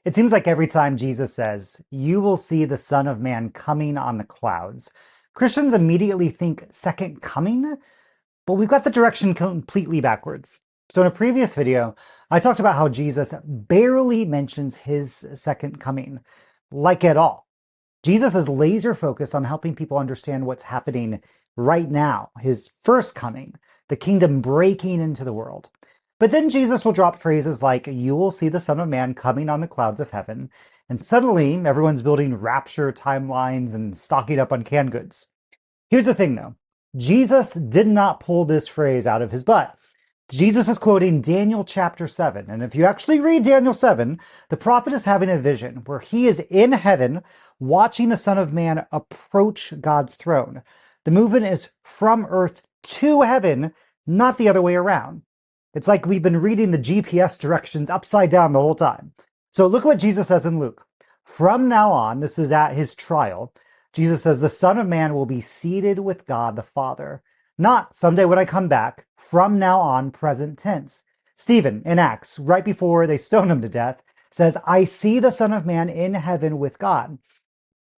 It seems like every time Jesus says, "You will see the Son of Man coming on the clouds," Christians immediately think second coming, but we've got the direction completely backwards. So in a previous video, I talked about how Jesus barely mentions his second coming, like at all. Jesus is laser focused on helping people understand what's happening right now, his first coming, the kingdom breaking into the world. But then Jesus will drop phrases like, "You will see the Son of Man coming on the clouds of heaven," and suddenly everyone's building rapture timelines and stocking up on canned goods. Here's the thing though, Jesus did not pull this phrase out of his butt. Jesus is quoting Daniel chapter 7. And if you actually read Daniel 7, the prophet is having a vision where he is in heaven watching the Son of Man approach God's throne. The movement is from earth to heaven, not the other way around. It's like we've been reading the GPS directions upside down the whole time. So look what Jesus says in Luke. From now on, this is at his trial, Jesus says, "The Son of Man will be seated with God the Father." Not someday when I come back, from now on, present tense. Stephen, in Acts, right before they stone him to death, says, "I see the Son of Man in heaven with God."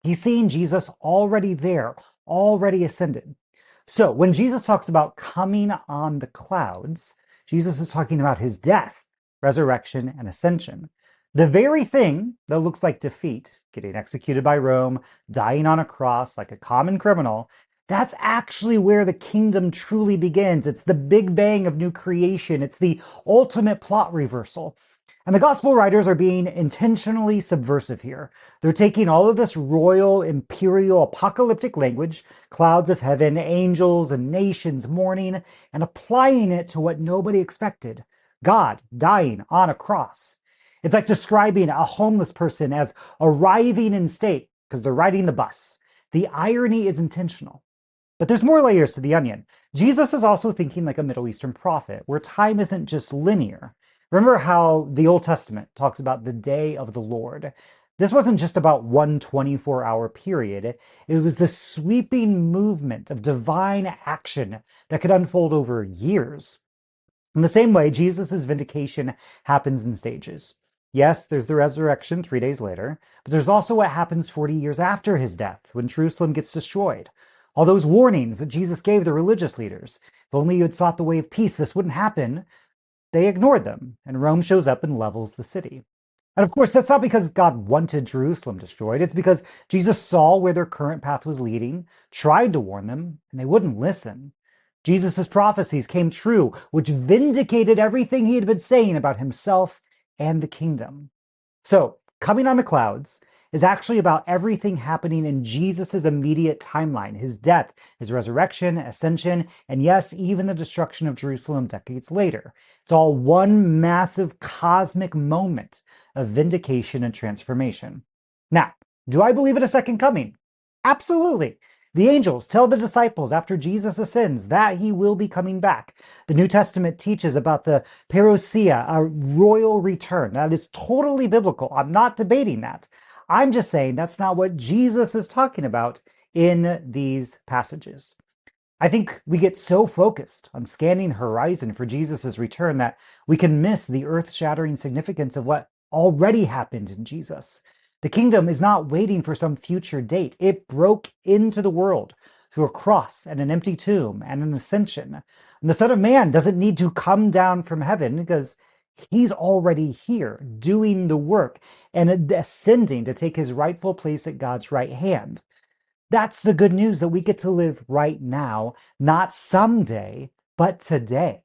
He's seeing Jesus already there, already ascended. So when Jesus talks about coming on the clouds, Jesus is talking about his death, resurrection, and ascension. The very thing that looks like defeat, getting executed by Rome, dying on a cross like a common criminal, that's actually where the kingdom truly begins. It's the big bang of new creation. It's the ultimate plot reversal. And the gospel writers are being intentionally subversive here. They're taking all of this royal, imperial, apocalyptic language, clouds of heaven, angels, and nations mourning, and applying it to what nobody expected: God dying on a cross. It's like describing a homeless person as arriving in state because they're riding the bus. The irony is intentional. But there's more layers to the onion. Jesus is also thinking like a Middle Eastern prophet, where time isn't just linear. Remember how the Old Testament talks about the day of the Lord. This wasn't just about one 24-hour period. It was the sweeping movement of divine action that could unfold over years. In the same way, Jesus' vindication happens in stages. Yes, there's the resurrection 3 days later, but there's also what happens 40 years after his death, when Jerusalem gets destroyed. All those warnings that Jesus gave the religious leaders. If only you had sought the way of peace, this wouldn't happen. They ignored them, and Rome shows up and levels the city. And of course, that's not because God wanted Jerusalem destroyed. It's because Jesus saw where their current path was leading, tried to warn them, and they wouldn't listen. Jesus' prophecies came true, which vindicated everything he had been saying about himself and the kingdom. So, coming on the clouds is actually about everything happening in Jesus' immediate timeline: his death, his resurrection, ascension, and yes, even the destruction of Jerusalem decades later. It's all one massive cosmic moment of vindication and transformation. Now, do I believe in a second coming? Absolutely. The angels tell the disciples after Jesus ascends that he will be coming back. The New Testament teaches about the parousia, a royal return. That is totally biblical. I'm not debating that. I'm just saying that's not what Jesus is talking about in these passages. I think we get so focused on scanning horizon for Jesus' return that we can miss the earth-shattering significance of what already happened in Jesus. The kingdom is not waiting for some future date. It broke into the world through a cross and an empty tomb and an ascension. And the Son of Man doesn't need to come down from heaven because he's already here doing the work and ascending to take his rightful place at God's right hand. That's the good news, that we get to live right now, not someday, but today.